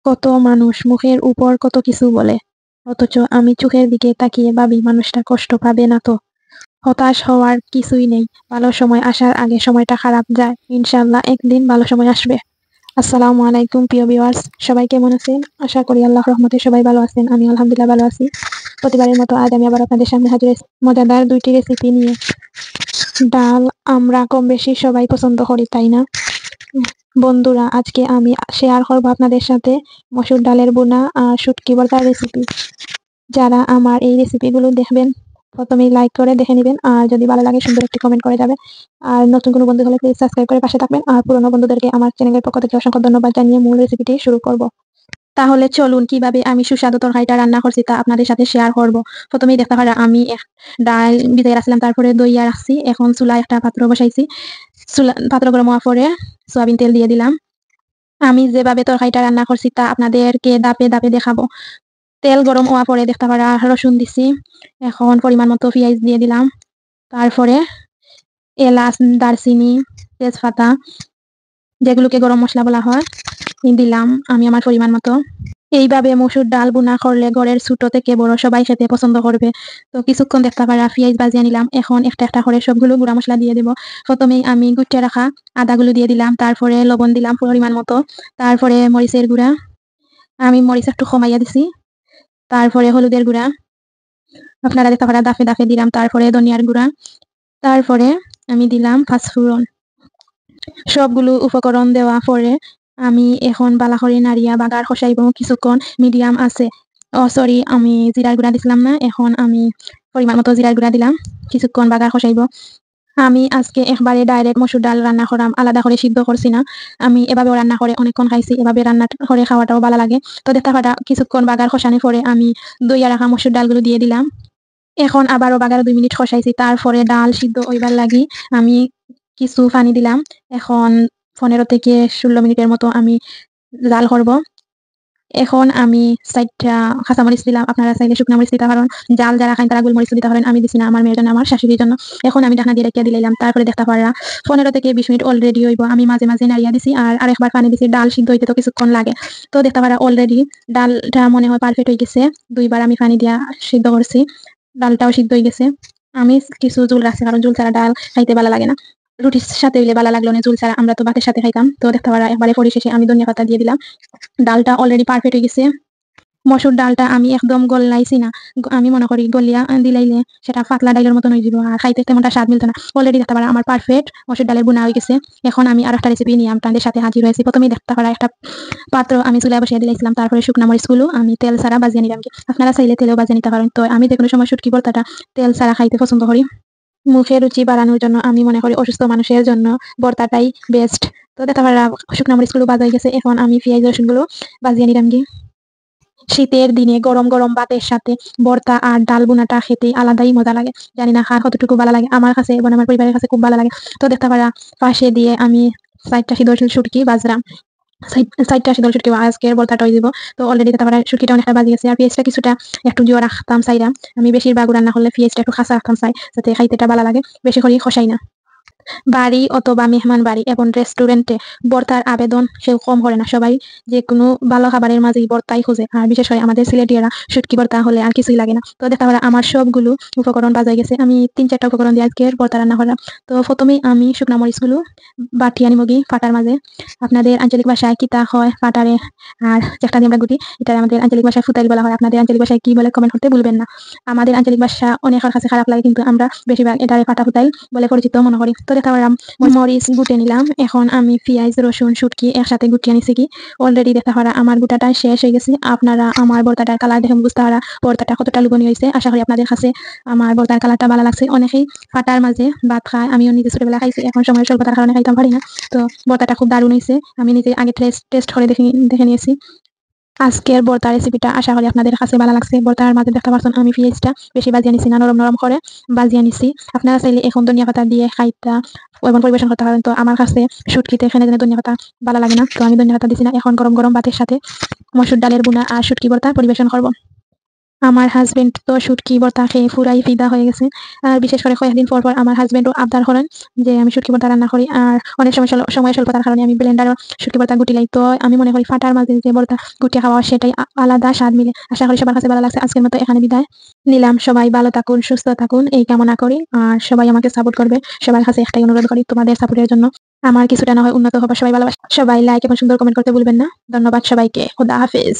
কত মানুষ মুখের উপর কত কিছু বলে, অথচ আমি চোখের দিকে তাকিয়ে ভাবি মানুষটা কষ্ট পাবে না তো। হতাশ হওয়ার কিছুই নেই, ভালো সময় আসার আগে সময়টা খারাপ যায়, ইনশাল্লাহ একদিন ভালো সময় আসবে। আসসালামু আলাইকুম প্রিয় ভিউয়ার্স, সবাই কেমন আছেন? আশা করি আল্লাহর রহমতে সবাই ভালো আছেন। আমি আলহামদুলিল্লাহ ভালো আছি। প্রতিবারের মতো আজ আমি আবার আপনাদের সামনে হাজির হয়েছি মজাদার দুইটি রেসিপি নিয়ে। ডাল আমরা কম বেশি সবাই পছন্দ করি, তাই না বন্ধুরা? আজকে আমি শেয়ার করবো আপনাদের সাথে মসুর ডালের বোনা আর শুটকি ভর্তার রেসিপি। যারা আমার এই রেসিপিগুলো দেখবেন, প্রথমেই লাইক করে দেখে নেবেন, আর যদি ভালো লাগে সুন্দর একটি কমেন্ট করে যাবেন। আর নতুন কোনো বন্ধু হলে প্লিজ সাবস্ক্রাইব করে পাশে থাকবেন। আর পুরনো বন্ধুদেরকে আমার চ্যানেলের পক্ষ থেকে অসংখ্য ধন্যবাদ জানিয়ে মূল রেসিপিটি শুরু করব। তাহলে চলুন কিভাবে আমি সুস্বাদু তরকারিটা রান্না করছি তা আপনাদের সাথে শেয়ার করব। প্রথমেই দেখতে পারা আমি ডাল ভিজাই রাখছিলাম, তারপরে দইয়া রাখছি। এখন চুলায় একটা পাত্র বসাইছি। পাত্র গরম হওয়ার পরে সয়াবিন তেল দিয়ে দিলাম। আমি যেভাবে তরকারিটা রান্না করছি তা আপনাদেরকে ধাপে ধাপে দেখাবো। তেল গরম হওয়া পরে দেখতে পারা রসুন দিছি। এখন পরিমাণ মতো পেঁয়াজ দিয়ে দিলাম। তারপরে এলাচ, দারচিনি, তেজপাতা, যেগুলোকে গরম মশলা বলা হয়, দিলাম আমি আমার পরিমাণ মতো। এইভাবে মসুর ডাল বোনা করলে ঘরের ছোট থেকে বড় সবাই খেতে পছন্দ করবে। তো কিছুক্ষণ দেখতে পারা পেঁয়াজ ভাজিয়ে নিলাম। এখন একটা একটা করে সবগুলো গুঁড়া মশলা দিয়ে দেবো। প্রথমেই আমি গুটিয়ে রাখা আদাগুলো দিয়ে দিলাম, তারপরে লবণ দিলাম পরিমাণ মতো, তারপরে মরিচের গুঁড়া, আমি মরিচ একটু কমাইয়া দিছি, তারপরে হলুদের গুঁড়া, আপনারা দেখতে পারা দাফে দাফে দিলাম, তারপরে ধনিয়ার গুঁড়া, তারপরে আমি দিলাম পাঁচফোড়ন। সবগুলো উপকরণ দেওয়া পরে আমি এখন বালা করে নাড়িয়া বাগার খসাইব কিছুক্ষণ মিডিয়াম আছে। সরি, আমি জিরার গুঁড়া দিছিলাম না, এখন আমি পরিমাণ মতো জিরার গুঁড়া দিলাম। কিছুক্ষণ বাগার খসাইব। আমি আজকে একবারে ডাইরেক্ট মসুর ডাল রান্না করাম, আলাদা করে সিদ্ধ করছি না। আমি এভাবেও রান্না করে অনেকক্ষণ খাইছি, এভাবে রান্না করে খাওয়াটাও ভালো লাগে। তো দেখতে পাটা কিছুক্ষণ বাগার খসানোর পরে আমি দইয়া রাখা মসুর ডালগুলো দিয়ে দিলাম। এখন আবারও বাগার 2 মিনিট খসাইছি, তারপরে ডাল সিদ্ধ হইবার লাগি আমি কিছু পানি দিলাম। এখন 15 থেকে 16 মিনিটের মতো আমি জাল করব। এখন আমি 4টা কাঁচামরিচ দিলাম, আপনারা চাইলে শুকনা মরিচ দিতে পারেন। জাল যারা খান তারা গোলমরিচ দিতে পারেন, আমি দিছি না, আমার মেয়ের জন্য, আমার শাশুড়ির জন্য। এখন আমি ঢাকনা দিয়ে রেখে দিলাম। তারপরে দেখতে পারা 15 থেকে 20 মিনিট অলরেডি হইব। আমি মাঝে মাঝে নাড়িয়া দিছি আর আরেকবার পানি দিছি, ডাল সিদ্ধ হইতে তো কিছুক্ষণ লাগে। তো দেখতে পারা অলরেডি ডালটা মনে হয় পারফেক্ট হয়ে গেছে। 2বার আমি পানি দিয়া সিদ্ধ করছি, ডালটাও সিদ্ধ হয়ে গেছে। আমি কিছু ঝোল রাখছি, কারণ ঝোল ছাড়া ডাল খাইতে ভালো লাগে না। রুটির সাথে হইলে ভালো লাগলো না, ঝোল ছাড়া আমরা তো ভাতের সাথে খাইতাম। তো দেখতে পারা একবারে পরিশেষে আমি ধনিয়া পাতা দিয়ে দিলাম। ডালটা অলরেডি পারফেক্ট হয়ে গেছে। মসুর ডালটা আমি একদম গলাইছি না, আমি মনে করি গলিয়া দিলাইলে সেটা পাতলা ডালের মতন হয়ে যাব আর খাইতে তেমনটা স্বাদ মিলতো না। অলরেডি দেখতে পারা আমার পারফেক্ট মসুর ডালের বোনা হয়ে গেছে। এখন আমি আর একটা রেসিপি নিয়ে আপনাদের সাথে হাজির হয়েছি। প্রথমেই দেখতে পারা একটা পাত্র আমি চুলায় বসিয়ে দিয়েছিলাম, তারপরে শুকনা মরিচগুলো আমি তেল ছাড়া ভাজিয়ে নিলাম। আপনারা চাইলে তেলেও ভাজিয়ে নিতে পারেন। তো আমি যে কোনো সময় শুটকি ভর্তাটা তেল ছাড়া খাইতে পছন্দ করি। মুখের রুচি বাড়ানোর জন্য, আমি মনে করি অসুস্থ মানুষের জন্য ভর্তাটাই বেস্ট। তো দেখতে পারা শুকনা মরিচগুলো ভাজা হয়ে গেছে। এখন আমি পেঁয়াজ রসুনগুলো ভাজিয়ে নিলাম। শীতের দিনে গরম গরম ভাতের সাথে ভর্তা আর ডাল বোনাটা খেতে আলাদাই মজা লাগে। জানি না কার কতটুকু ভালো লাগে, আমার কাছে এবং আমার পরিবারের কাছে খুব ভালো লাগে। তো দেখতে পারা পাশে দিয়ে আমি 4টা সিদ্ধ শুটকি বাজরাম। 4টা সিদ্ধ শুটকি আজকের ভর্তাটা হয়ে যাব। তো অলরেডি দেখতে পারা শুটকিটা অনেকটা বাজি গেছে, আর পেঁয়াজটা কিছুটা একটু জোর রাখতাম চাইরা। আমি বেশিরভাগ রান্না করলে পেঁয়াজটা একটু খাসা রাখতাম চাই, যাতে খাইতেটা ভালো লাগে, বেশি করে খসাই না। বাড়ি অথবা মেহমান বাড়ি এবং রেস্টুরেন্টে ভর্তার আবেদন কেউ কম করে না। সবাই যে কোনো ভালো খাবারের মাঝেই ভর্তাই খোঁজে, আর বিশেষ করে আমাদের সিলেটিয়ারা শুটকি ভর্তা হলে আর কিছুই লাগে না। তো দেখা গেলো আমার সবগুলো উপকরণ বাজাই গেছে। আমি 3-4টা উপকরণ দিয়ে আজকের ভর্তা রান্না করলাম। তো প্রথমেই আমি শুকনা মরিচগুলো বাটি আনি মগি ফাটার মাঝে। আপনাদের আঞ্চলিক ভাষায় কিতা হয় ফাটারে, আর যেটা দিয়ে আমরা গুটি, এটা আমাদের আঞ্চলিক ভাষায় ফুতাইল বলা হয়। আপনাদের আঞ্চলিক ভাষায় কি বলে কমেন্ট করতে ভুলবেন না। আমাদের আঞ্চলিক ভাষা অনেকের কাছে খারাপ লাগে, কিন্তু আমরা বেশিরভাগ এটারে ফাটা ফুতাইল বলে পরিচিত মনে করি। তো দেখা পারলাম মরিচ গুটে নিলাম। এখন আমি পেঁয়াজ রসুন শুটকি একসাথে গুটিয়ে নিছি। কি অলরেডি দেখা পারা আমার গুটাটা শেষ হয়ে গেছে। আপনারা আমার ভর্তাটার কালার দেখে বুঝতে পারা ভর্তাটা কতটা লোভনীয় হয়েছে। আশা করি আপনাদের কাছে আমার ভর্তার কালারটা ভালো লাগছে। অনেকেই ফাটার মাঝে ভাত খায়, আমিও নিজে ছোটবেলা খাইছি, এখন সময়ের স্বল্পতার কারণে খাইতাম পারি না। তো ভর্তাটা খুব দারুণ হয়েছে, আমি নিজে আগে টেস্ট করে দেখে নিয়েছি। আজকের ভর্তা রেসিপিটা আশা করি আপনাদের কাছে ভালো লাগছে। ভর্তার মাঝে দেখতে পাচ্ছেন আমি পেঁয়াজটা বেশি ভাজিয়ে নিছি না, নরম নরম করে ভাজিয়ে নিছি। আপনারা চাইলে এখন ধনিয়া পাতা দিয়ে খাইতা এবং পরিবেশন করতে পারেন। তো আমার কাছে শুটকিতে এখানে যেন ধনিয়া পাতা ভালো লাগে না, তো আমি ধনিয়া পাতা দিছি না। এখন গরম গরম ভাতের সাথে মসুর ডালের বোনা আর শুটকি ভর্তা পরিবেশন করব। আমার হাজবেন্ড তো শুটকি ভর্তা খেয়ে পুরাই ফিদা হয়ে গেছে। আর বিশেষ করে কয়েকদিন পর পর আমার হাজবেন্ডও আবদার করেন যে আমি শুটকি ভর্তা রান্না করি। আর অনেক সময় স্বল্পতার কারণে আমি ব্লেন্ডারও শুটকি ভর্তা গুটিলাই। তো আমি মনে করি ফাটার মাঝে যে ভর্তা গুটিয়ে খাওয়া সেটাই আলাদা স্বাদ মিলে। আশা করি সবার কাছে ভালো লাগছে। আজকের মতো এখানে বিদায় নিলাম। সবাই ভালো থাকুন, সুস্থ থাকুন এই কামনা করি। আর সবাই আমাকে সাপোর্ট করবে। সবার কাছে একটাই অনুরোধ করি, তোমাদের সাপোর্টের জন্য আমার কিছুটা না হয় উন্নত হবে। সবাই ভালোবাসা, সবাই লাইক এবং সুন্দর কমেন্ট করতে ভুলবেন না। ধন্যবাদ সবাইকে। খোদা হাফেজ।